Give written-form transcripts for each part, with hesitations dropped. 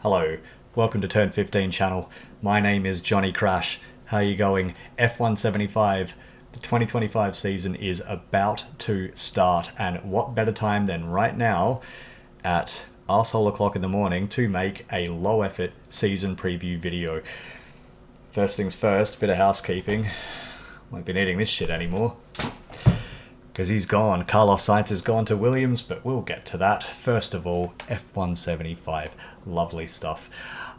Hello, welcome to Turn15 channel. My name is Johnny Crash. How you going? F175. The 2025 season is about to start, and what better time than right now at arsehole o'clock in the morning to make a low effort season preview video. First things first, bit of housekeeping. Won't be needing this shit anymore, because he's gone. Carlos Sainz has gone to Williams, but we'll get to that. First of all, F175. Lovely stuff.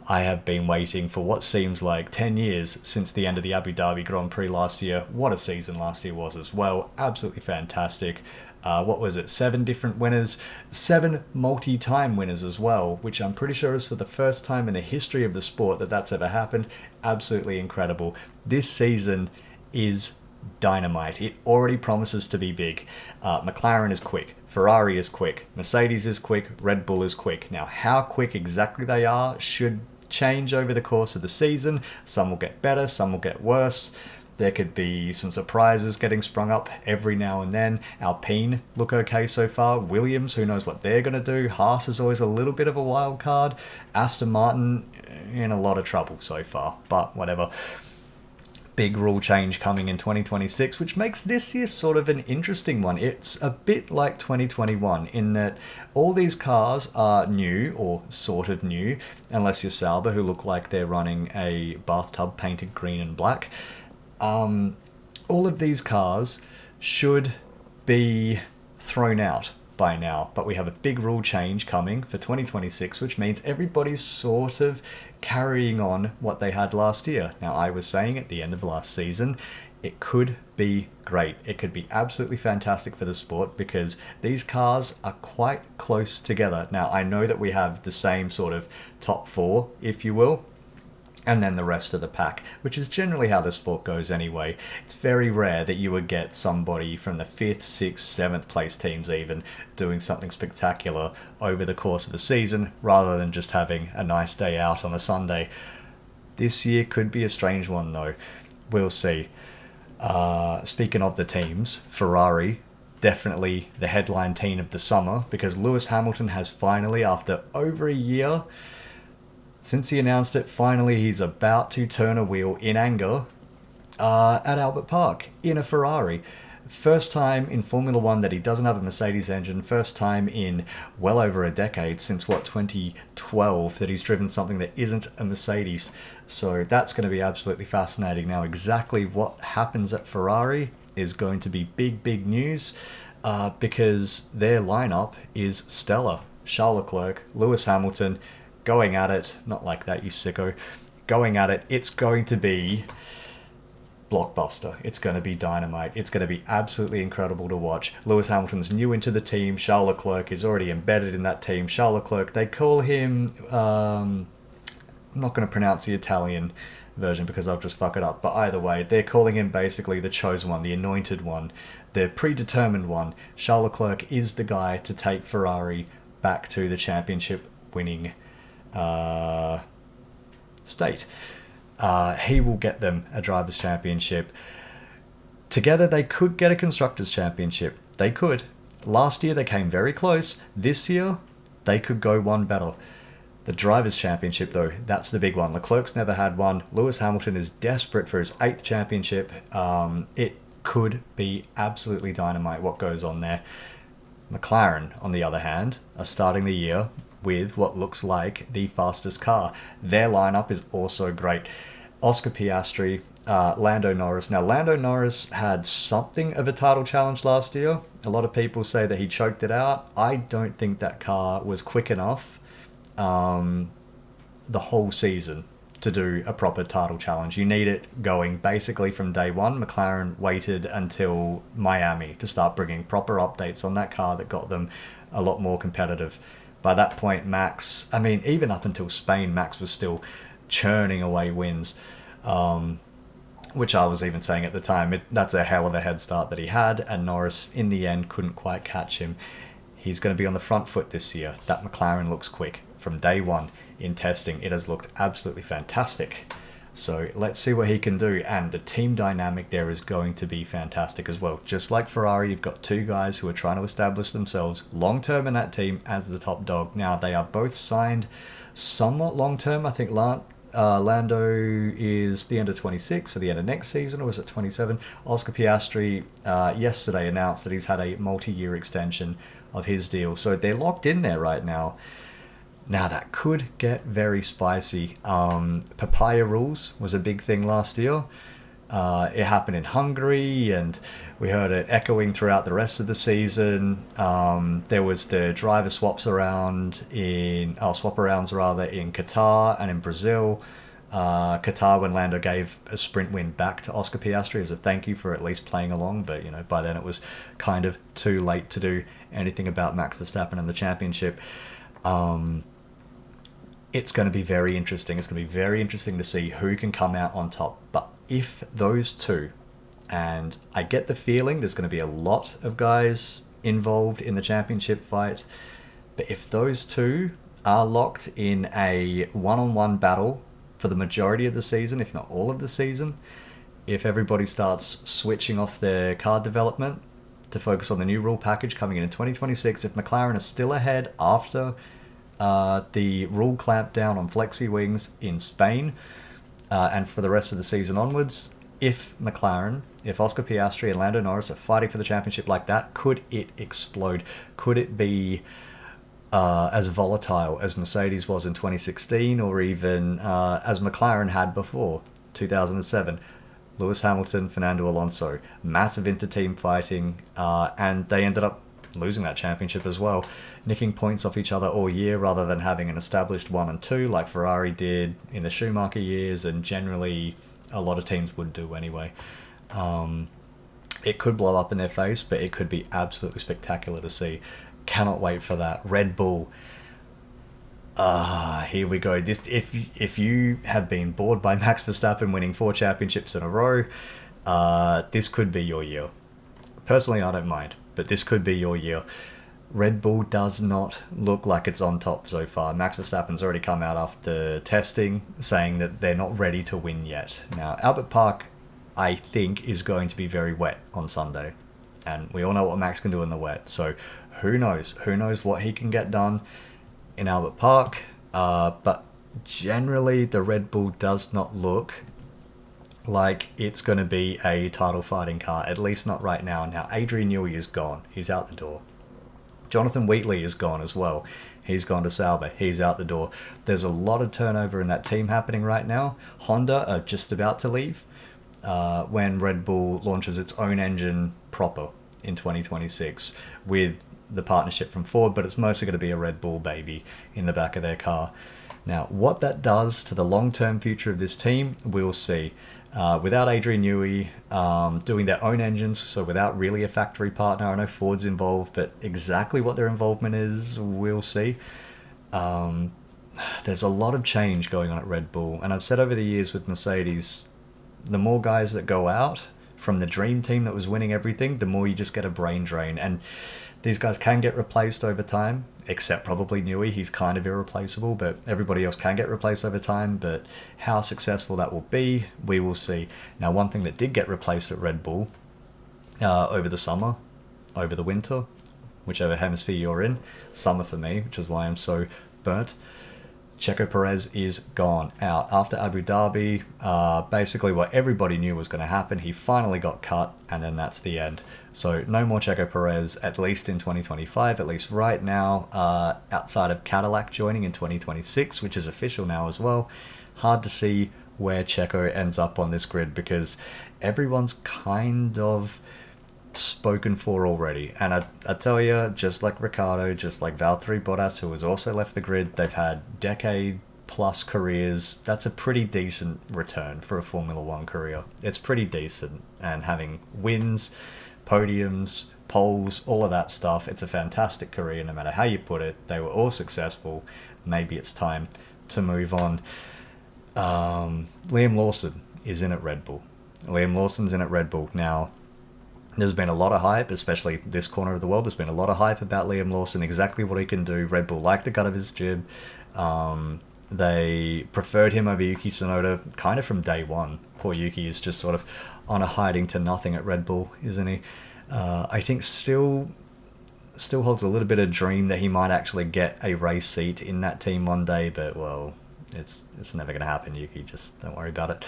I have been waiting for what seems like 10 years since the end of the Abu Dhabi Grand Prix last year. What a season last year was as well. Absolutely fantastic. What was it? 7 different winners. 7 multi-time winners as well, which I'm pretty sure is for the first time in the history of the sport that that's ever happened. Absolutely incredible. This season is dynamite. It already promises to be big. McLaren is quick, Ferrari is quick, Mercedes is quick, Red Bull is quick. Now, how quick exactly they are should change over the course of the season. Some will get better, some will get worse. There could be some surprises getting sprung up every now and then. Alpine look okay so far. Williams, who knows what they're going to do. Haas is always a little bit of a wild card. Aston Martin in a lot of trouble so far, but whatever. Big rule change coming in 2026, which makes this year sort of an interesting one. It's a bit like 2021 in that all these cars are new, or sort of new, unless you're Sauber, who look like they're running a bathtub painted green and black. All of these cars should be thrown out by now, but we have a big rule change coming for 2026, which means everybody's sort of carrying on what they had last year. Now, I was saying at the end of last season, it could be great. It could be absolutely fantastic for the sport because these cars are quite close together. Now, I know that we have the same sort of top 4, if you will, and then the rest of the pack, which is generally how the sport goes anyway. It's very rare that you would get somebody from the 5th, 6th, 7th place teams even doing something spectacular over the course of the season, rather than just having a nice day out on a Sunday. This year could be a strange one though. We'll see. Speaking of the teams, Ferrari, definitely the headline team of the summer, because Lewis Hamilton has finally, after over a year, since he announced it, finally he's about to turn a wheel in anger at Albert Park in a Ferrari. First time in Formula One that he doesn't have a Mercedes engine. First time in well over a decade, since 2012, that he's driven something that isn't a Mercedes. So that's going to be absolutely fascinating. Now, exactly what happens at Ferrari is going to be big news because their lineup is stellar. Charles Leclerc, Lewis Hamilton, going at it, not like that, you sicko, going at it. It's going to be blockbuster. It's going to be dynamite. It's going to be absolutely incredible to watch. Lewis Hamilton's new into the team. Charles Leclerc is already embedded in that team. Charles Leclerc, they call him, I'm not going to pronounce the Italian version because I'll just fuck it up, but either way, they're calling him basically the chosen one, the anointed one, the predetermined one. Charles Leclerc is the guy to take Ferrari back to the championship winning state. He will get them a driver's championship. Together they could get a constructors championship. They could. Last year they came very close. This year they could go one better. The drivers championship though, that's the big one. Leclerc's never had one. Lewis Hamilton is desperate for his 8th championship. It could be absolutely dynamite what goes on there. McLaren, on the other hand, are starting the year with what looks like the fastest car. Their lineup is also great. Oscar Piastri, Lando Norris. Now, Lando Norris had something of a title challenge last year. A lot of people say that he choked it out. I don't think that car was quick enough the whole season to do a proper title challenge. You need it going basically from day one. McLaren waited until Miami to start bringing proper updates on that car that got them a lot more competitive. By that point, Max, I mean, even up until Spain, Max was still churning away wins, which I was even saying at the time, that's a hell of a head start that he had, and Norris, in the end, couldn't quite catch him. He's going to be on the front foot this year. That McLaren looks quick. From day one in testing, it has looked absolutely fantastic. So let's see what he can do. And the team dynamic there is going to be fantastic as well. Just like Ferrari, you've got two guys who are trying to establish themselves long term in that team as the top dog. Now, they are both signed somewhat long term. I think Lando is the end of 26, so the end of next season, or is it 27? Oscar Piastri yesterday announced that he's had a multi-year extension of his deal. So they're locked in there right now. Now, that could get very spicy. Papaya rules was a big thing last year. It happened in Hungary, and we heard it echoing throughout the rest of the season. There was the driver swap-arounds in Qatar and in Brazil. Qatar, when Lando gave a sprint win back to Oscar Piastri as a thank you for at least playing along, but by then it was kind of too late to do anything about Max Verstappen and the championship. It's going to be very interesting. It's going to be very interesting to see who can come out on top. But if those two, and I get the feeling there's going to be a lot of guys involved in the championship fight, but if those two are locked in a one-on-one battle for the majority of the season, if not all of the season, if everybody starts switching off their car development to focus on the new rule package coming in 2026, if McLaren is still ahead after the rule clampdown on flexi wings in Spain, and for the rest of the season onwards, if Oscar Piastri and Lando Norris are fighting for the championship like that, could it explode? Could it be as volatile as Mercedes was in 2016, or even as McLaren had before 2007? Lewis Hamilton, Fernando Alonso, massive inter-team fighting, and they ended up losing that championship as well, nicking points off each other all year rather than having an established 1 and 2 like Ferrari did in the Schumacher years, and generally a lot of teams would do anyway. It could blow up in their face, but it could be absolutely spectacular to see. Cannot wait for that. Red Bull. Here we go. If you have been bored by Max Verstappen winning 4 championships in a row, this could be your year. Personally, I don't mind, but this could be your year. Red Bull does not look like it's on top so far. Max Verstappen's already come out after testing saying that they're not ready to win yet. Now, Albert Park, I think, is going to be very wet on Sunday, and we all know what Max can do in the wet, so who knows? Who knows what he can get done in Albert Park, but generally the Red Bull does not look like it's going to be a title fighting car, at least not right now. Now, Adrian Newey is gone. He's out the door. Jonathan Wheatley is gone as well. He's gone to Sauber. He's out the door. There's a lot of turnover in that team happening right now. Honda are just about to leave when Red Bull launches its own engine proper in 2026 with the partnership from Ford, but it's mostly going to be a Red Bull baby in the back of their car. Now, what that does to the long-term future of this team, we'll see. Without Adrian Newey doing their own engines, so without really a factory partner, I know Ford's involved, but exactly what their involvement is, we'll see. There's a lot of change going on at Red Bull, and I've said over the years with Mercedes, the more guys that go out from the dream team that was winning everything, the more you just get a brain drain, and these guys can get replaced over time, except probably Newey. He's kind of irreplaceable, but everybody else can get replaced over time. But how successful that will be, we will see. Now, one thing that did get replaced at Red Bull over the summer, over the winter, whichever hemisphere you're in, summer for me, which is why I'm so burnt, Checo Perez is gone out. After Abu Dhabi, basically what everybody knew was going to happen, he finally got cut, and then that's the end. So no more Checo Perez, at least in 2025, at least right now, outside of Cadillac joining in 2026, which is official now as well. Hard to see where Checo ends up on this grid because everyone's kind of spoken for already. And I tell you, just like Ricciardo, just like Valtteri Bottas, who has also left the grid, they've had decade plus careers. That's a pretty decent return for a Formula One career. It's pretty decent, and having wins, podiums, poles, all of that stuff, it's a fantastic career no matter how you put it. They were all successful. Maybe it's time to move on. Liam Lawson is in at Red Bull. Liam Lawson's in at Red Bull. Now, there's been a lot of hype, especially this corner of the world. There's been a lot of hype about Liam Lawson, exactly what he can do. Red Bull like the gut of his jib. They preferred him over Yuki Tsunoda kind of from day one. Poor Yuki is just sort of on a hiding to nothing at Red Bull, isn't he? I think still holds a little bit of dream that he might actually get a race seat in that team one day, but well, it's never going to happen, Yuki. Just don't worry about it.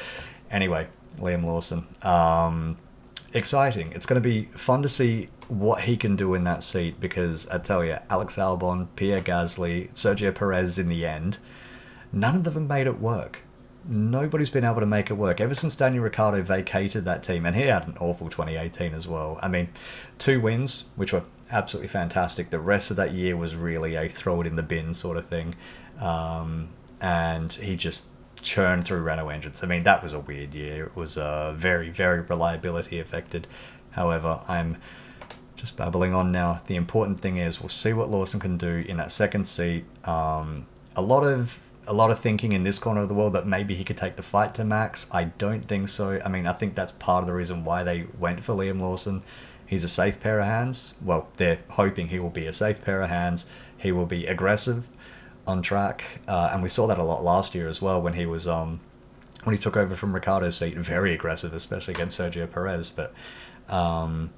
Anyway, Liam Lawson. Exciting. It's going to be fun to see what he can do in that seat, because I tell you, Alex Albon, Pierre Gasly, Sergio Perez in the end, none of them made it work. Nobody's been able to make it work ever since Daniel Ricciardo vacated that team, and he had an awful 2018 as well. I mean, 2 wins, which were absolutely fantastic. The rest of that year was really a throw it in the bin sort of thing, and he just churned through Renault engines. I mean, that was a weird year. It was very, very reliability affected. However, I'm just babbling on now. The important thing is we'll see what Lawson can do in that second seat. A lot of thinking in this corner of the world that maybe he could take the fight to Max. I don't think so. I mean, I think that's part of the reason why they went for Liam Lawson. He's a safe pair of hands. Well, they're hoping he will be a safe pair of hands. He will be aggressive on track, and we saw that a lot last year as well when he was when he took over from Ricciardo's seat. Very aggressive, especially against Sergio Perez. But the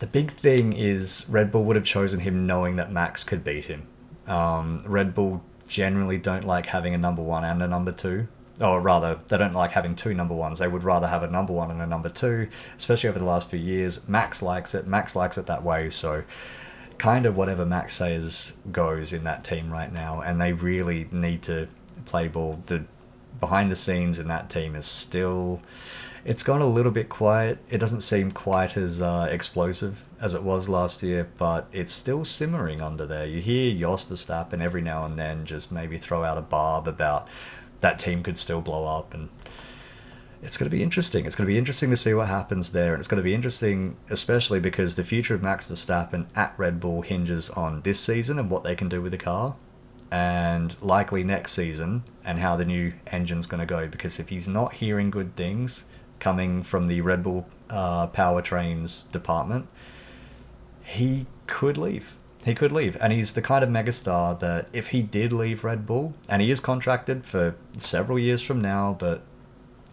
big thing is Red Bull would have chosen him knowing that Max could beat him. Red Bull generally don't like having a number one and a number two. Or rather, they don't like having 2 number ones. They would rather have a number one and a number two, especially over the last few years. Max likes it. Max likes it that way. So kind of whatever Max says goes in that team right now. And they really need to play ball. The behind the scenes in that team is still... It's gone a little bit quiet. It doesn't seem quite as explosive as it was last year, but it's still simmering under there. You hear Jos Verstappen every now and then just maybe throw out a barb about that team could still blow up, and it's going to be interesting. It's going to be interesting to see what happens there, and it's going to be interesting especially because the future of Max Verstappen at Red Bull hinges on this season and what they can do with the car, and likely next season and how the new engine's going to go, because if he's not hearing good things coming from the Red Bull powertrains department, he could leave. He could leave. And he's the kind of megastar that if he did leave Red Bull, and he is contracted for several years from now, but,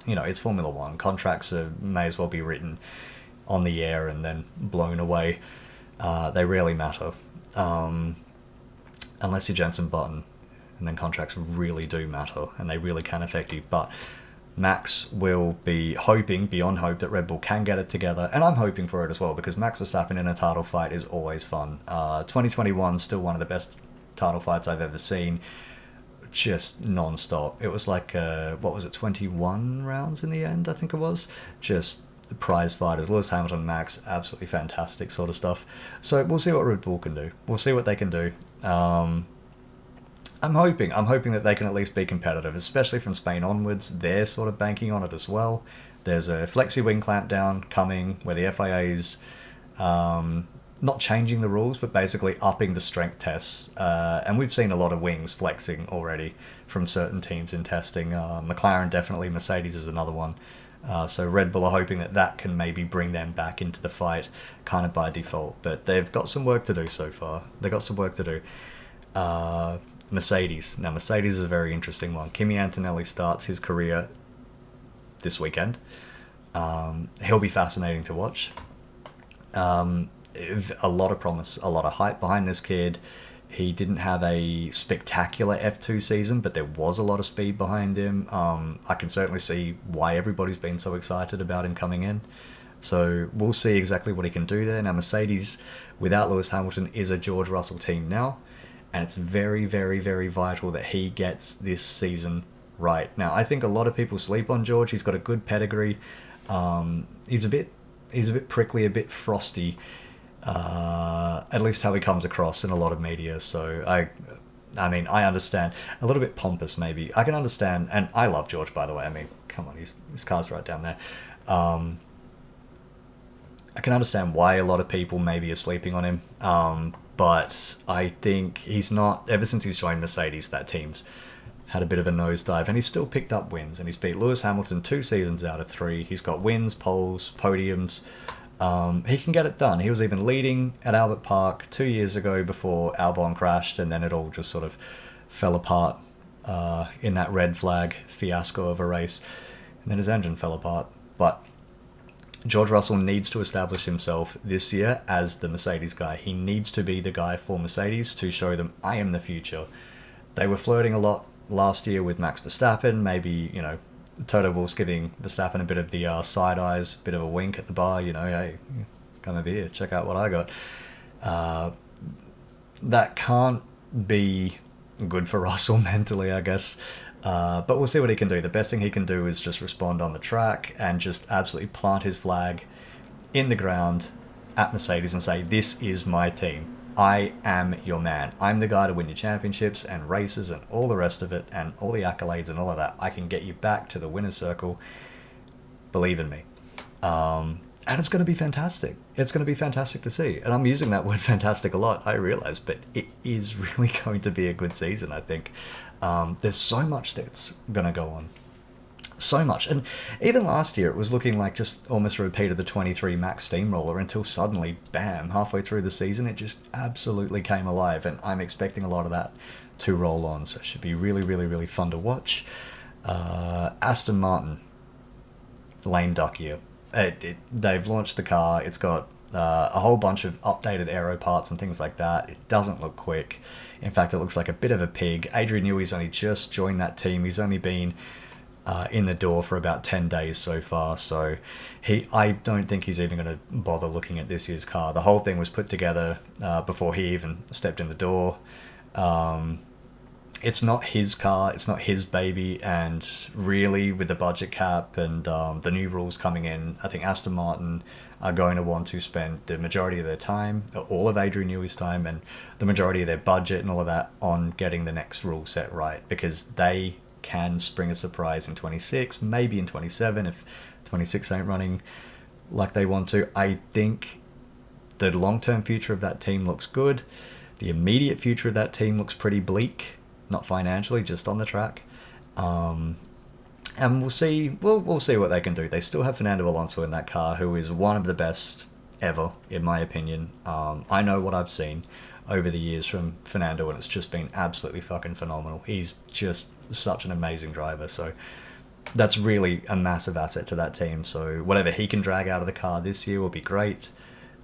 you know, it's Formula One. Contracts may as well be written on the air and then blown away. They rarely matter. Unless you're Jensen Button, and then contracts really do matter, and they really can affect you. But Max will be hoping, beyond hope, that Red Bull can get it together. And I'm hoping for it as well, because Max Verstappen in a title fight is always fun. 2021 still one of the best title fights I've ever seen. Just non-stop. It was like, 21 rounds in the end, I think it was? Just prize fighters. Lewis Hamilton, Max, absolutely fantastic sort of stuff. So we'll see what Red Bull can do. We'll see what they can do. I'm hoping that they can at least be competitive, especially from Spain onwards. They're sort of banking on it as well. There's a flexi wing clampdown coming where the FIA's not changing the rules, but basically upping the strength tests. And we've seen a lot of wings flexing already from certain teams in testing. McLaren definitely, Mercedes is another one. So Red Bull are hoping that that can maybe bring them back into the fight kind of by default. But they've got some work to do so far. They've got some work to do. Mercedes. Now, Mercedes is a very interesting one. Kimi Antonelli starts his career this weekend. He'll be fascinating to watch. A lot of promise, a lot of hype behind this kid. He didn't have a spectacular F2 season, but there was a lot of speed behind him. I can certainly see why everybody's been so excited about him coming in. So we'll see exactly what he can do there. Now, Mercedes, without Lewis Hamilton, is a George Russell team now. And it's very, very, very vital that he gets this season right. Now, I think a lot of people sleep on George. He's got a good pedigree. He's a bit prickly, a bit frosty, at least how he comes across in a lot of media. So I mean, I understand. A little bit pompous, maybe. I can understand, and I love George, by the way. I mean, come on, his car's right down there. I can understand why a lot of people maybe are sleeping on him. But I think he's not, ever since he's joined Mercedes, that team's had a bit of a nosedive, and he's still picked up wins, and he's beat Lewis Hamilton 2 seasons out of 3. He's got wins, poles, podiums. He can get it done. He was even leading at Albert Park 2 years ago before Albon crashed, and then it all just sort of fell apart in that red flag fiasco of a race, and then his engine fell apart. But George Russell needs to establish himself this year as the Mercedes guy. He needs to be the guy for Mercedes to show them, I am the future. They were flirting a lot last year with Max Verstappen. Maybe, Toto Wolff's giving Verstappen a bit of the side eyes, bit of a wink at the bar, hey, come over here, check out what I got. That can't be good for Russell mentally, I guess. But we'll see what he can do. The best thing he can do is just respond on the track and just absolutely plant his flag in the ground at Mercedes and say, this is my team. I am your man. I'm the guy to win your championships and races and all the rest of it and all the accolades and all of that. I can get you back to the winner's circle. Believe in me. And it's going to be fantastic. It's going to be fantastic to see. And I'm using that word fantastic a lot, I realize, but it is really going to be a good season, I think. There's so much that's going to go on. So much. And even last year, it was looking like just almost a repeat of the 23 Max Steamroller until suddenly, bam, halfway through the season, it just absolutely came alive. And I'm expecting a lot of that to roll on. So it should be really, really, really fun to watch. Aston Martin, lame duck year. They've launched the car. It's got a whole bunch of updated aero parts and things like that. It doesn't look quick. In fact, it looks like a bit of a pig. Adrian Newey's only just joined that team. He's only been in the door for about 10 days so far, so I don't think he's even going to bother looking at this year's car. The whole thing was put together before he even stepped in the door. It's not his car, it's not his baby, and really with the budget cap and the new rules coming in, I think Aston Martin are going to want to spend the majority of their time, all of Adrian Newey's time, and the majority of their budget and all of that on getting the next rule set right, because they can spring a surprise in 26, maybe in 27 if 26 ain't running like they want to. I think the long-term future of that team looks good. The immediate future of that team looks pretty bleak, not financially, just on the track. And we'll see what they can do. They still have Fernando Alonso in that car, who is one of the best ever, in my opinion. I know what I've seen over the years from Fernando, and it's just been absolutely fucking phenomenal. He's just such an amazing driver, so that's really a massive asset to that team. So whatever he can drag out of the car this year will be great.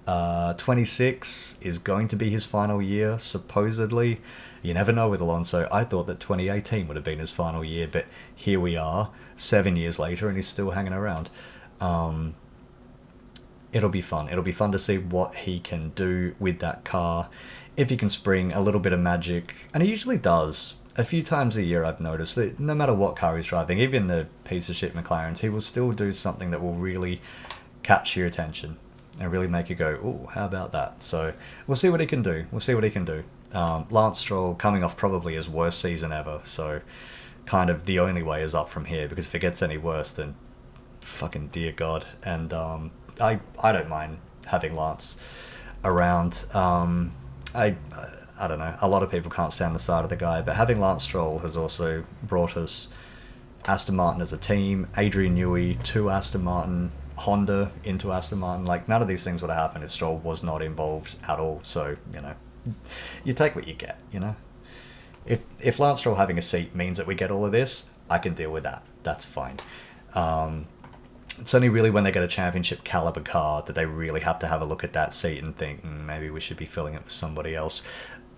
26 is going to be his final year, supposedly. You never know with Alonso. I thought that 2018 would have been his final year, but here we are, 7 years later, and he's still hanging around. It'll be fun. It'll be fun to see what he can do with that car. If he can spring a little bit of magic, and he usually does. A few times a year I've noticed that no matter what car he's driving, even the piece of shit McLarens, he will still do something that will really catch your attention and really make you go, "Ooh, how about that?" So we'll see what he can do. Lance Stroll coming off probably his worst season ever, so kind of the only way is up from here, because if it gets any worse, then fucking dear God. And I don't mind having Lance around. I don't know, a lot of people can't stand the sight of the guy, but having Lance Stroll has also brought us Aston Martin as a team, Adrian Newey to Aston Martin, Honda into Aston Martin. Like, none of these things would have happened if Stroll was not involved at all. So, you take what you get, If Lance Stroll having a seat means that we get all of this, I can deal with that. That's fine. It's only really when they get a championship caliber car that they really have to have a look at that seat and think, maybe we should be filling it with somebody else.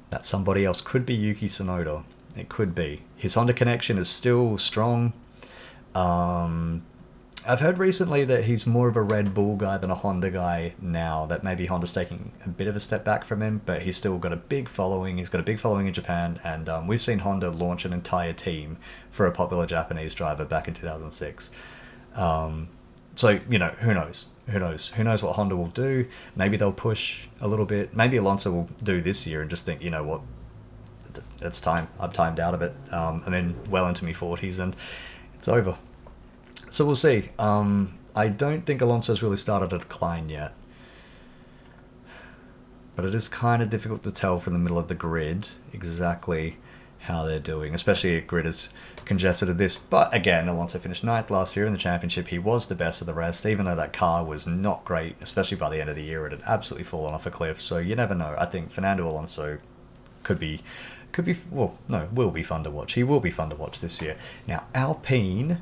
That somebody else could be Yuki Tsunoda. It could be. His Honda connection is still strong. I've heard recently that he's more of a Red Bull guy than a Honda guy now, that maybe Honda's taking a bit of a step back from him, but he's still got a big following. He's got a big following in Japan, and we've seen Honda launch an entire team for a popular Japanese driver back in 2006. So, who knows? Who knows what Honda will do? Maybe they'll push a little bit. Maybe Alonso will do this year and just think, you know what, it's time. I've timed out of it. I'm well into my 40s and it's over. So we'll see. I don't think Alonso's really started a decline yet. But it is kind of difficult to tell from the middle of the grid exactly how they're doing, especially a grid as congested as this. But again, Alonso finished 9th last year in the championship. He was the best of the rest, even though that car was not great, especially by the end of the year. It had absolutely fallen off a cliff, so you never know. I think Fernando Alonso could be Could be, well, no, will be fun to watch. He will be fun to watch this year. Now, Alpine,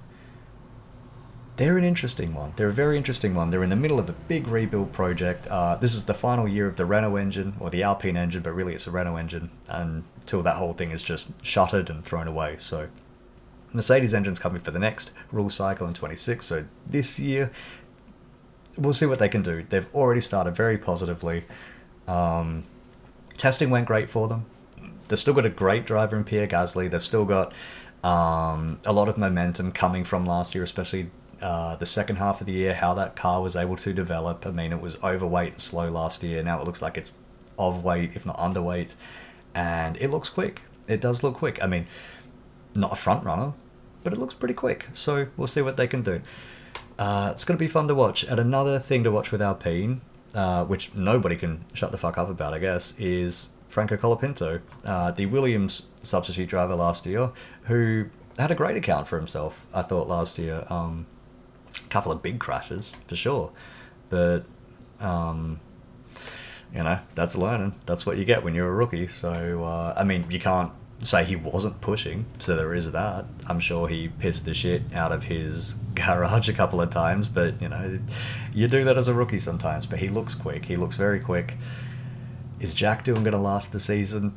they're an interesting one. They're a very interesting one. They're in the middle of a big rebuild project. This is the final year of the Renault engine, or the Alpine engine, but really it's a Renault engine until that whole thing is just shuttered and thrown away. So Mercedes engine's coming for the next rule cycle in 26. So this year, we'll see what they can do. They've already started very positively. Testing went great for them. They've still got a great driver in Pierre Gasly. They've still got a lot of momentum coming from last year, especially the second half of the year, how that car was able to develop. I mean, it was overweight and slow last year. Now it looks like it's of weight, if not underweight. And it looks quick. It does look quick. I mean, not a front runner, but it looks pretty quick. So we'll see what they can do. It's going to be fun to watch. And another thing to watch with Alpine, which nobody can shut the fuck up about, I guess, is Franco Colapinto, the Williams substitute driver last year, who had a great account for himself, I thought, last year. A couple of big crashes, for sure. But, that's learning. That's what you get when you're a rookie. So, I mean, you can't say he wasn't pushing, so there is that. I'm sure he pissed the shit out of his garage a couple of times, but, you do that as a rookie sometimes. But he looks quick. He looks very quick. Is Jack Doohan going to last the season?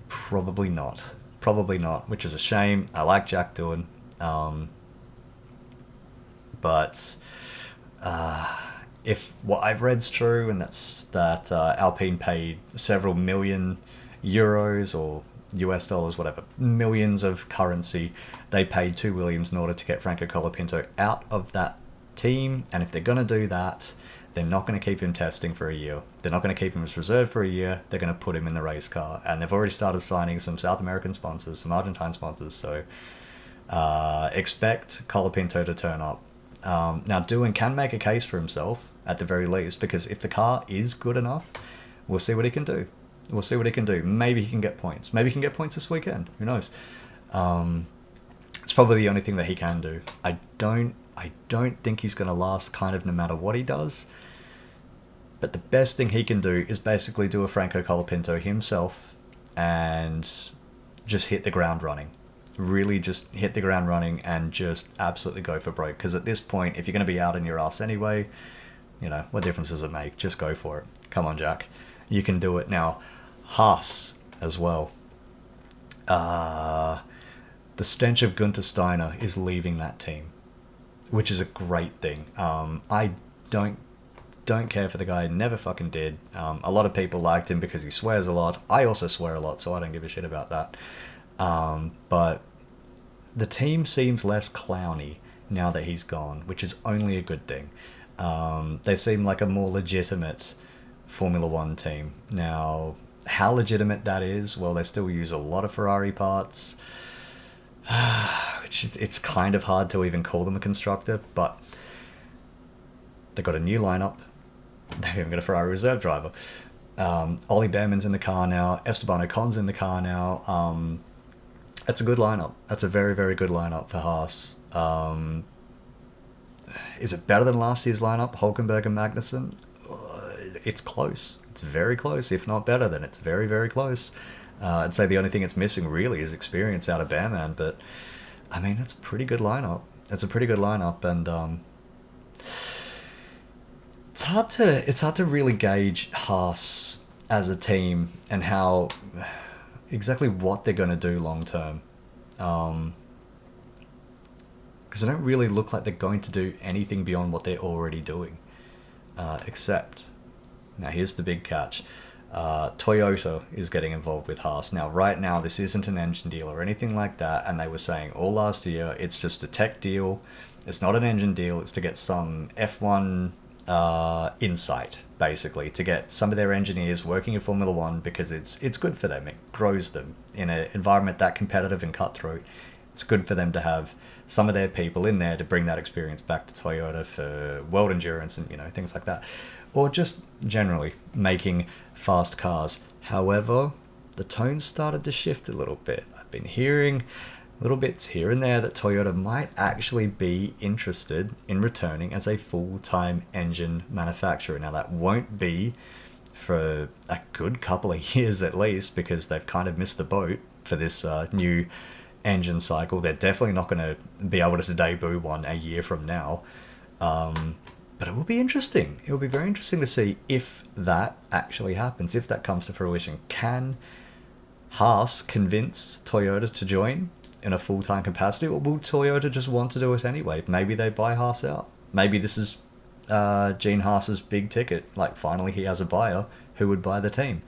Probably not. Probably not, which is a shame. I like Jack Doohan. But if what I've read's true, and that's that Alpine paid several million euros or US dollars, whatever, millions of currency they paid to Williams in order to get Franco Colapinto out of that team. And if they're going to do that, they're not going to keep him testing for a year. They're not going to keep him as reserve for a year. They're going to put him in the race car. And they've already started signing some South American sponsors, some Argentine sponsors. So expect Colapinto to turn up. Now, Doohan can make a case for himself, at the very least, because if the car is good enough, we'll see what he can do. We'll see what he can do. Maybe he can get points. Maybe he can get points this weekend. Who knows? It's probably the only thing that he can do. I don't think he's going to last kind of no matter what he does. But the best thing he can do is basically do a Franco Colapinto himself and just hit the ground running. Really just hit the ground running and just absolutely go for broke. Because at this point, if you're going to be out in your ass anyway, what difference does it make? Just go for it. Come on, Jack. You can do it. Now, Haas as well. The stench of Gunther Steiner is leaving that team, which is a great thing. I don't care for the guy. Never fucking did. A lot of people liked him because he swears a lot. I also swear a lot, so I don't give a shit about that. But the team seems less clowny now that he's gone, which is only a good thing. They seem like a more legitimate Formula One team. Now, how legitimate that is, well, they still use a lot of Ferrari parts, which is, it's kind of hard to even call them a constructor, but they've got a new lineup. They've even got a Ferrari reserve driver. Ollie Behrman's in the car now. Esteban Ocon's in the car now. It's a good lineup. That's a very, very good lineup for Haas. Is it better than last year's lineup, Hulkenberg and Magnussen? It's close. It's very close. If not better, then it's very, very close. I'd say the only thing it's missing really is experience out of Behrman, but I mean, it's a pretty good lineup. It's a pretty good lineup, and it's hard to really gauge Haas as a team and how exactly what they're going to do long term. Because they don't really look like they're going to do anything beyond what they're already doing. Except, now here's the big catch. Toyota is getting involved with Haas. Now, right now, this isn't an engine deal or anything like that, and they were saying all last year, it's just a tech deal. It's not an engine deal. It's to get some F1 insight, basically, to get some of their engineers working in Formula One, because it's good for them. It grows them in an environment that competitive and cutthroat. It's good for them to have some of their people in there to bring that experience back to Toyota for world endurance and things like that, or just generally making fast cars. However, the tone started to shift a little bit. I've been hearing little bits here and there that Toyota might actually be interested in returning as a full-time engine manufacturer. Now, that won't be for a good couple of years at least, because they've kind of missed the boat for this new engine cycle. They're definitely not going to be able to debut one a year from now. But it will be interesting. It will be very interesting to see if that actually happens, if that comes to fruition. Can Haas convince Toyota to join in a full-time capacity, or will Toyota just want to do it anyway? Maybe they buy Haas out. Maybe this is Gene Haas's big ticket. Like, finally he has a buyer who would buy the team.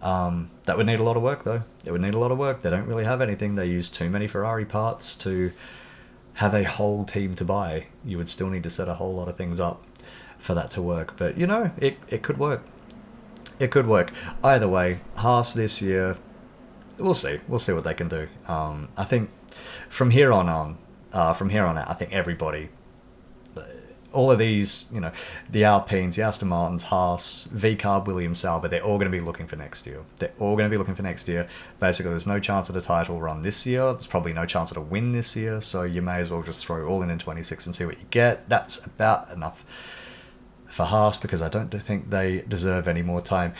That would need a lot of work, though. It would need a lot of work. They don't really have anything. They use too many Ferrari parts to have a whole team to buy. You would still need to set a whole lot of things up for that to work. But, you know, it could work. It could work. Either way, Haas this year, we'll see. We'll see what they can do. I think from here on out, I think everybody, all of these, you know, the Alpines, the Aston Martins, Haas, VCarb, Williams, Sauber, they're all going to be looking for next year. They're all going to be looking for next year. Basically, there's no chance of a title run this year. There's probably no chance of a win this year. So you may as well just throw all in 26 and see what you get. That's about enough for Haas, because I don't think they deserve any more time.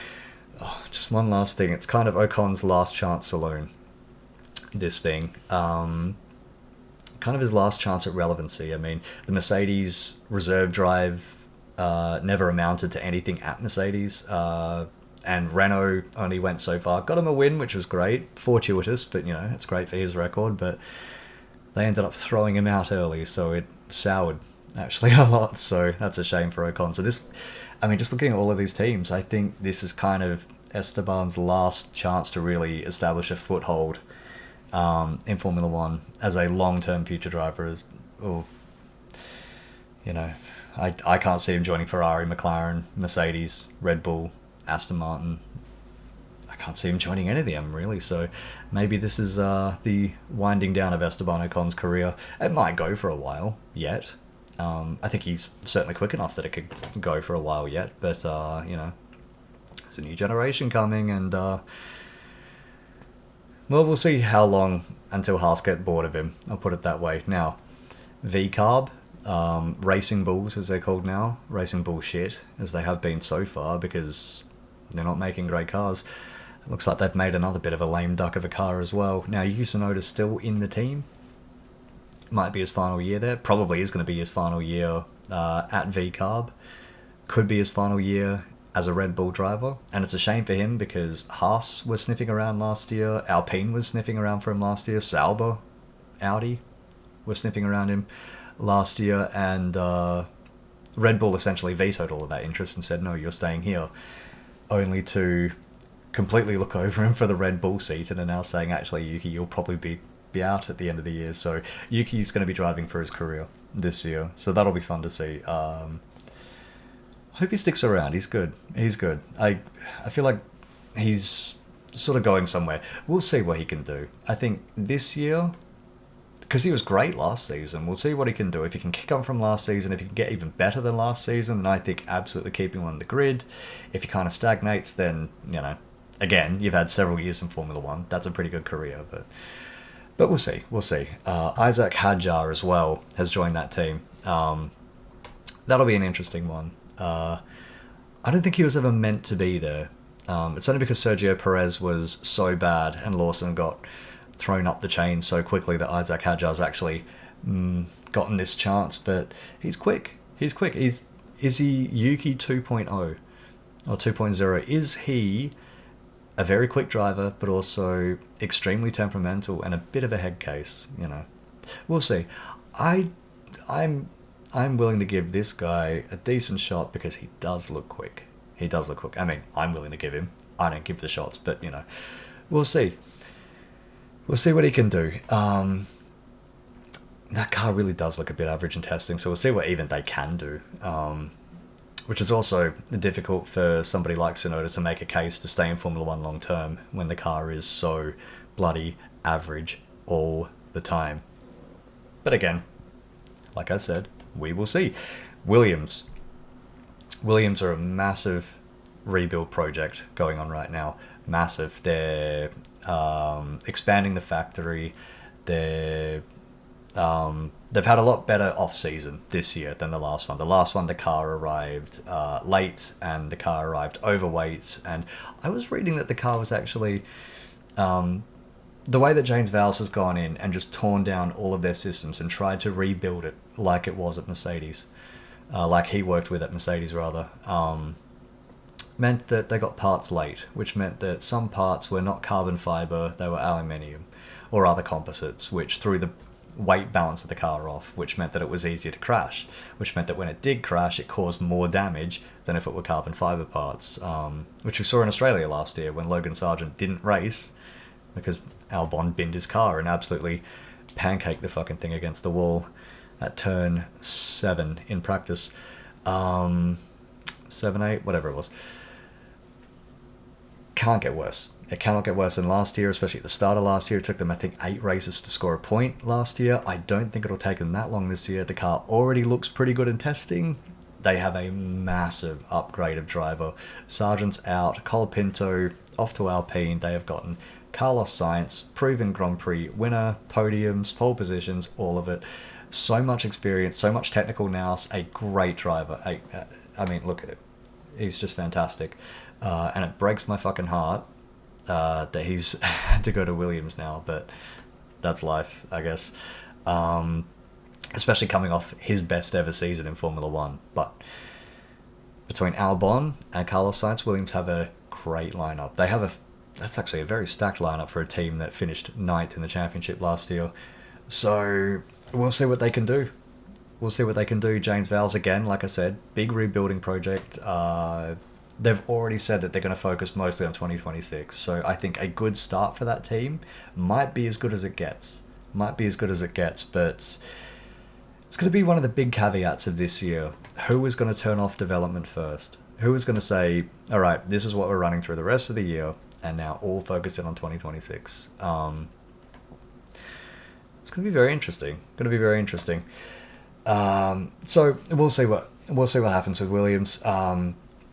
Oh, just one last thing. It's kind of Ocon's last chance saloon, this thing. Kind of his last chance at relevancy. I mean, the Mercedes reserve drive never amounted to anything at Mercedes, and Renault only went so far. Got him a win, which was great. Fortuitous, but, you know, it's great for his record. But they ended up throwing him out early, so it soured, actually, a lot. So that's a shame for Ocon. So this, I mean, just looking at all of these teams, I think this is kind of Esteban's last chance to really establish a foothold in Formula One as a long-term future driver. You know, I can't see him joining Ferrari, McLaren, Mercedes, Red Bull, Aston Martin. I can't see him joining any of them, really. So maybe this is the winding down of Esteban Ocon's career. It might go for a while yet. I think he's certainly quick enough that it could go for a while yet. But, you know, there's a new generation coming, and well, we'll see how long until Haas get bored of him. I'll put it that way. Now, VCarb, Racing Bulls, as they're called now. Racing Bullshit, as they have been so far, because they're not making great cars. It looks like they've made another bit of a lame duck of a car as well. Now, Yuki Tsunoda's still in the team. Might be his final year there. Probably is going to be his final year at VCarb. Could be his final year as a Red Bull driver, and it's a shame for him because Haas was sniffing around last year, Alpine was sniffing around for him last year, Sauber, Audi was sniffing around him last year, and Red Bull essentially vetoed all of that interest and said, no, you're staying here, only to completely look over him for the Red Bull seat, and are now saying, actually, Yuki, you'll probably be out at the end of the year. So Yuki's going to be driving for his career this year, so that'll be fun to see. Hope he sticks around. He's good. He's good. I feel like he's sort of going somewhere. We'll see what he can do. I think this year, because he was great last season, we'll see what he can do. If he can kick on from last season, if he can get even better than last season, then I think absolutely keeping him on the grid. If he kind of stagnates, then, you know, again, you've had several years in Formula One. That's a pretty good career, but we'll see. We'll see. Isaac Hadjar as well has joined that team. That'll be an interesting one. I don't think he was ever meant to be there. It's only because Sergio Perez was so bad and Lawson got thrown up the chain so quickly that Isaac Hadjar's actually gotten this chance. But he's quick. He's quick. Is he Yuki 2.0 or 2.0? Is he a very quick driver, but also extremely temperamental and a bit of a head case? You know, we'll see. I'm willing to give this guy a decent shot because he does look quick. He does look quick. I mean, I'm willing to give him. I don't give the shots, but, you know, we'll see. We'll see what he can do. That car really does look a bit average in testing, so we'll see what even they can do. Which is also difficult for somebody like Tsunoda to make a case to stay in Formula One long term when the car is so bloody average all the time. But again, like I said, we will see. Williams are a massive rebuild project going on right now. Massive. They're expanding the factory. They're They've had a lot better off-season this year than the last one. The last one, the car arrived late, and the car arrived overweight. And I was reading that the car was actually... the way that James Vowles has gone in and just torn down all of their systems and tried to rebuild it like it was at Mercedes, like he worked with at Mercedes, rather, meant that they got parts late, which meant that some parts were not carbon fiber, they were aluminium or other composites, which threw the weight balance of the car off, which meant that it was easier to crash, which meant that when it did crash, it caused more damage than if it were carbon fiber parts, which we saw in Australia last year when Logan Sargent didn't race because Albon binned his car and absolutely pancaked the fucking thing against the wall at turn 7 in practice. 7, 8, whatever it was. Can't get worse. It cannot get worse than last year, especially at the start of last year. It took them, I think, 8 races to score a point last year. I don't think it'll take them that long this year. The car already looks pretty good in testing. They have a massive upgrade of driver. Sargent's out. Colapinto off to Alpine. They have gotten Carlos Sainz, proven Grand Prix winner, podiums, pole positions, all of it. So much experience, so much technical nous. A great driver. I mean, look at it. He's just fantastic. And it breaks my fucking heart that he's had to go to Williams now, but that's life, I guess. Especially coming off his best ever season in Formula One. But between Albon and Carlos Sainz, Williams have a great lineup. That's actually a very stacked lineup for a team that finished 9th in the championship last year. So we'll see what they can do. We'll see what they can do. James Vowles, again, like I said, big rebuilding project. They've already said that they're going to focus mostly on 2026. So I think a good start for that team might be as good as it gets. But it's going to be one of the big caveats of this year. Who is going to turn off development first? Who is going to say, all right, this is what we're running through the rest of the year, and now all focus in on 2026. It's going to be very interesting. So we'll see what happens with Williams.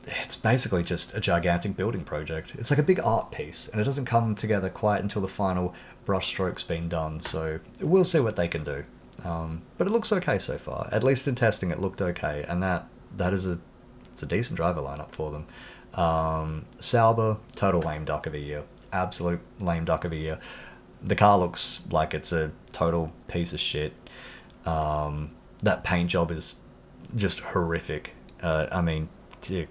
It's basically just a gigantic building project. It's like a big art piece, and it doesn't come together quite until the final brushstroke's been done. So we'll see what they can do. But it looks okay so far. At least in testing, it looked okay, and it's a decent driver lineup for them. Sauber, total lame duck of a year. Absolute lame duck of a year. The car looks like it's a total piece of shit. That paint job is just horrific. I mean, dear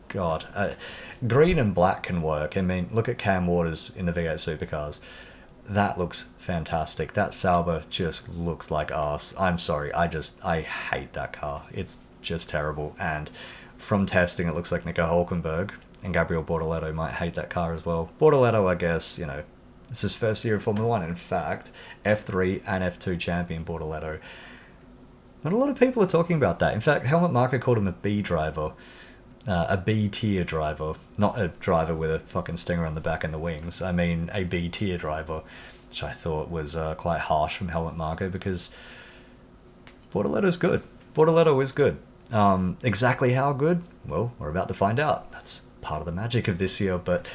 God. Green and black can work. I mean, look at Cam Waters in the V8 Supercars. That looks fantastic. That Sauber just looks like arse. I'm sorry. I hate that car. It's just terrible. And from testing, it looks like Nico Hulkenberg and Gabriel Bortoleto might hate that car as well. Bortoleto, I guess, it's his first year in Formula 1. In fact, F3 and F2 champion Bortoleto. Not a lot of people are talking about that. In fact, Helmut Marko called him a B driver. A B-tier driver. Not a driver with a fucking stinger on the back and the wings. I mean, a B-tier driver. Which I thought was quite harsh from Helmut Marko, because Bortoleto's good. Bortoleto is good. Exactly how good? Well, we're about to find out. That's part of the magic of this year, but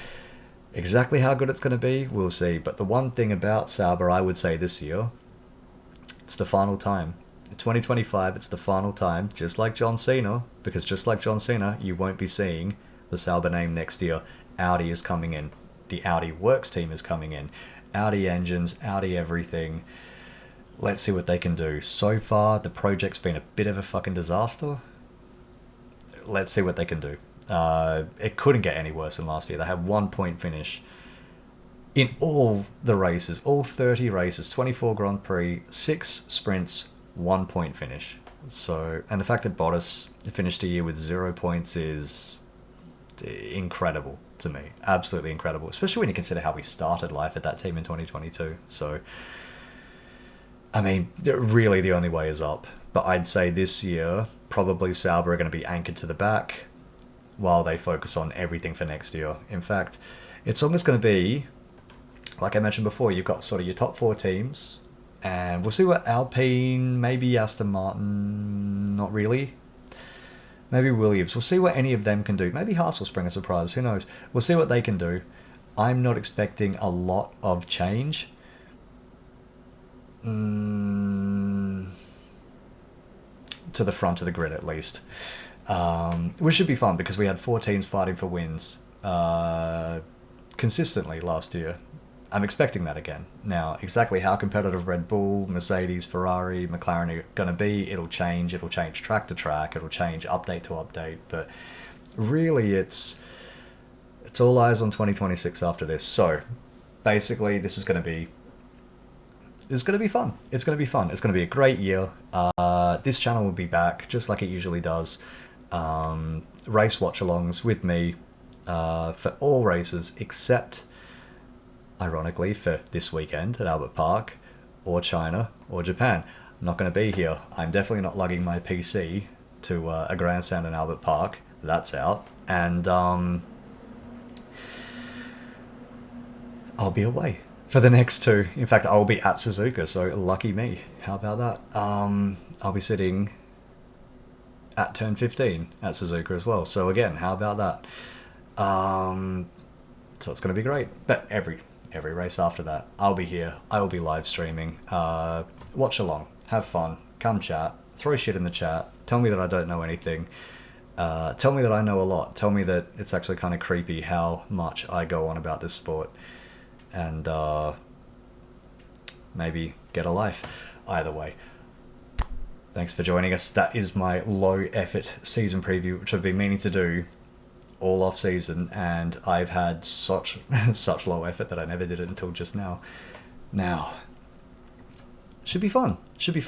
exactly how good it's going to be, we'll see. But the one thing about Sauber, I would say this year, it's the final time. In 2025, it's the final time, just like John Cena, because just like John Cena, you won't be seeing the Sauber name next year. Audi is coming in. The Audi Works team is coming in. Audi engines, Audi everything. Let's see what they can do. So far, the project's been a bit of a fucking disaster. Let's see what they can do. It couldn't get any worse than last year. They had 1 point finish in all the races, all 30 races, 24 Grand Prix, 6 sprints, 1 point finish. So, and the fact that Bottas finished a year with 0 points is incredible to me. Absolutely incredible, especially when you consider how we started life at that team in 2022. So, I mean, really the only way is up. But I'd say this year, probably Sauber are going to be anchored to the back while they focus on everything for next year. In fact, it's almost going to be, like I mentioned before, you've got sort of your top 4 teams, and we'll see what Alpine, maybe Aston Martin, not really. Maybe Williams. We'll see what any of them can do. Maybe Haas will spring a surprise. Who knows? We'll see what they can do. I'm not expecting a lot of change. to the front of the grid at least. Which should be fun because we had 4 teams fighting for wins consistently last year. I'm expecting that again. Now, exactly how competitive Red Bull, Mercedes, Ferrari, McLaren are going to be, it'll change. It'll change track to track. It'll change update to update. But really, it's all eyes on 2026 after this. So, basically, this is going to be fun. It's going to be fun. It's going to be a great year. This channel will be back, just like it usually does. Race watch-alongs with me for all races except, ironically, for this weekend at Albert Park or China or Japan. I'm not going to be here. I'm definitely not lugging my PC to a grandstand in Albert Park. That's out. And I'll be away for the next 2. In fact, I'll be at Suzuka, so lucky me. How about that? I'll be sitting at TURN15 at Suzuka as well. So again, how about that? So it's going to be great. But every race after that, I'll be here. I will be live streaming. Watch along. Have fun. Come chat. Throw shit in the chat. Tell me that I don't know anything. Tell me that I know a lot. Tell me that it's actually kind of creepy how much I go on about this sport. And maybe get a life. Either way. Thanks for joining us. That is my low effort season preview, which I've been meaning to do all off season, and I've had such low effort that I never did it until just now. Now, should be fun. Should be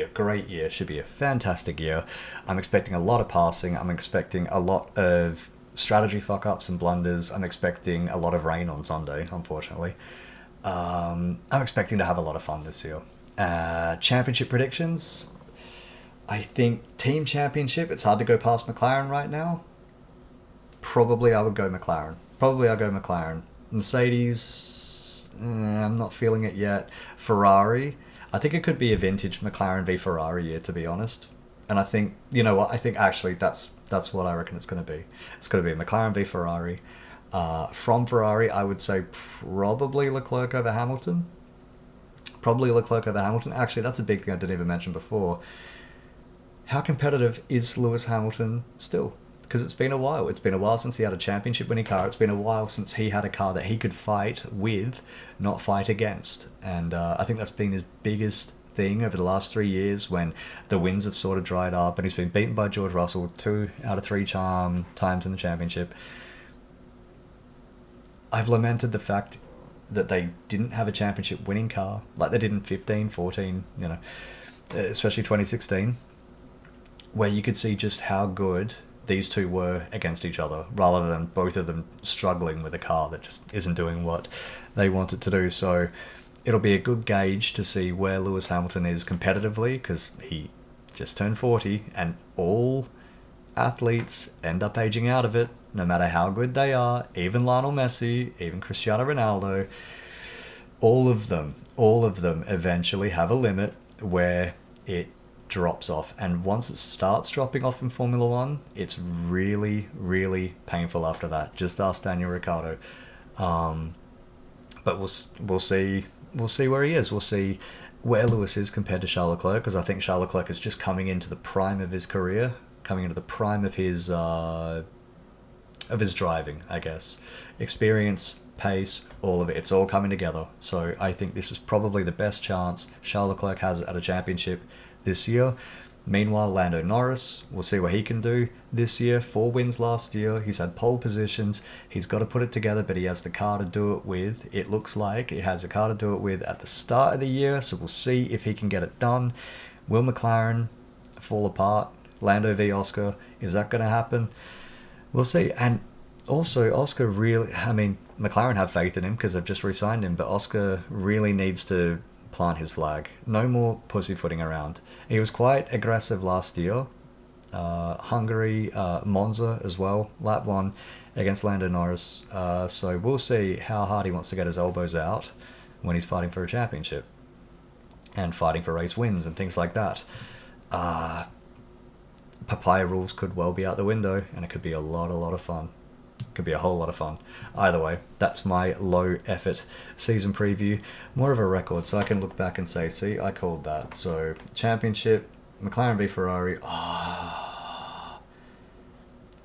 a great year. Should be a fantastic year. I'm expecting a lot of passing. I'm expecting a lot of strategy fuck ups and blunders. I'm expecting a lot of rain on Sunday, unfortunately. I'm expecting to have a lot of fun this year. Championship predictions. I think team championship, it's hard to go past McLaren right now. Probably I would go McLaren. Mercedes, I'm not feeling it yet. Ferrari, I think it could be a vintage McLaren v Ferrari year, to be honest. And I think, you know what, I think actually that's what I reckon it's going to be. It's going to be McLaren v Ferrari. From Ferrari, I would say probably Leclerc over Hamilton. Actually, that's a big thing I didn't even mention before. How competitive is Lewis Hamilton still? Because it's been a while. It's been a while since he had a championship winning car. It's been a while since he had a car that he could fight with, not fight against. And I think that's been his biggest thing over the last 3 years, when the wins have sort of dried up and he's been beaten by George Russell 2 out of 3 times in the championship. I've lamented the fact that they didn't have a championship winning car like they did in 15, 14, you know, especially 2016, where you could see just how good these two were against each other, rather than both of them struggling with a car that just isn't doing what they want it to do. So it'll be a good gauge to see where Lewis Hamilton is competitively, because he just turned 40, and all athletes end up aging out of it, no matter how good they are. Even Lionel Messi, even Cristiano Ronaldo, all of them eventually have a limit where it drops off. And once it starts dropping off in Formula One, it's really, really painful after that. Just ask Daniel Ricciardo. But we'll see where he is. We'll see where Lewis is compared to Charles Leclerc, because I think Charles Leclerc is just coming into the prime of his career, coming into the prime of his driving, I guess. Experience, pace, all of it. It's all coming together. So I think this is probably the best chance Charles Leclerc has at a championship this year. Meanwhile, Lando Norris, we'll see what he can do this year. 4 wins last year. He's had pole positions. He's got to put it together, but he has the car to do it with. It looks like he has the car to do it with at the start of the year, so we'll see if he can get it done. Will McLaren fall apart? Lando v Oscar, is that going to happen? We'll see. And also, Oscar really, I mean, McLaren have faith in him because they've just re-signed him, but Oscar really needs to plant his flag. No more pussyfooting around. He was quite aggressive last year. Hungary, Monza as well, lap 1 against Lando Norris. So we'll see how hard he wants to get his elbows out when he's fighting for a championship and fighting for race wins and things like that. Papaya rules could well be out the window, and it could be a lot of fun. Could be a whole lot of fun. Either way, that's my low effort season preview. More of a record, so I can look back and say, see, I called that. So championship, McLaren v Ferrari.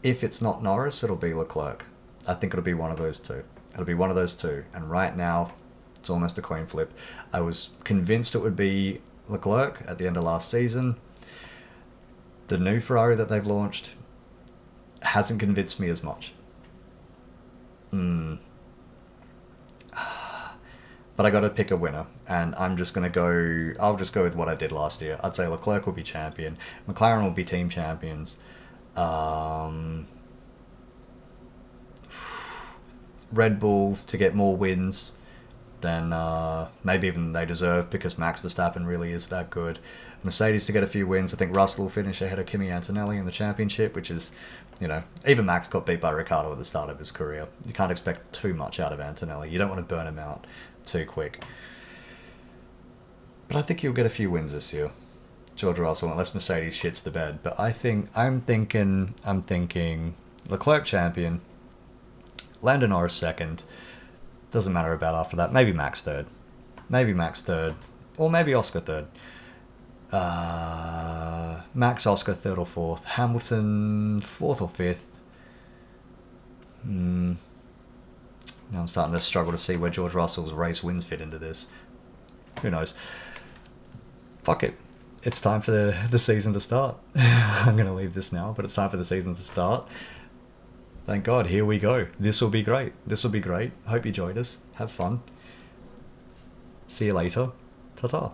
If it's not Norris, it'll be Leclerc. I think it'll be one of those two. It'll be one of those two. And right now, it's almost a coin flip. I was convinced it would be Leclerc at the end of last season. The new Ferrari that they've launched hasn't convinced me as much. But I got to pick a winner, and I'm just going to go... I'll just go with what I did last year. I'd say Leclerc will be champion. McLaren will be team champions. Red Bull to get more wins than maybe even they deserve, because Max Verstappen really is that good. Mercedes to get a few wins. I think Russell will finish ahead of Kimi Antonelli in the championship, which is, you know, even Max got beat by Ricciardo at the start of his career. You can't expect too much out of Antonelli. You don't want to burn him out too quick. But I think you'll get a few wins this year, George Russell, unless Mercedes shits the bed. But I'm thinking Leclerc champion, Lando Norris second. Doesn't matter about after that. Maybe Max third. Or maybe Oscar third. Max, Oscar third or fourth. Hamilton fourth or fifth. Now I'm starting to struggle to see where George Russell's race wins fit into this. Who knows? Fuck it. It's time for the season to start. I'm going to leave this now, but it's time for the season to start. Thank God, here we go. This will be great. Hope you enjoyed us. Have fun. See you later. Ta-ta.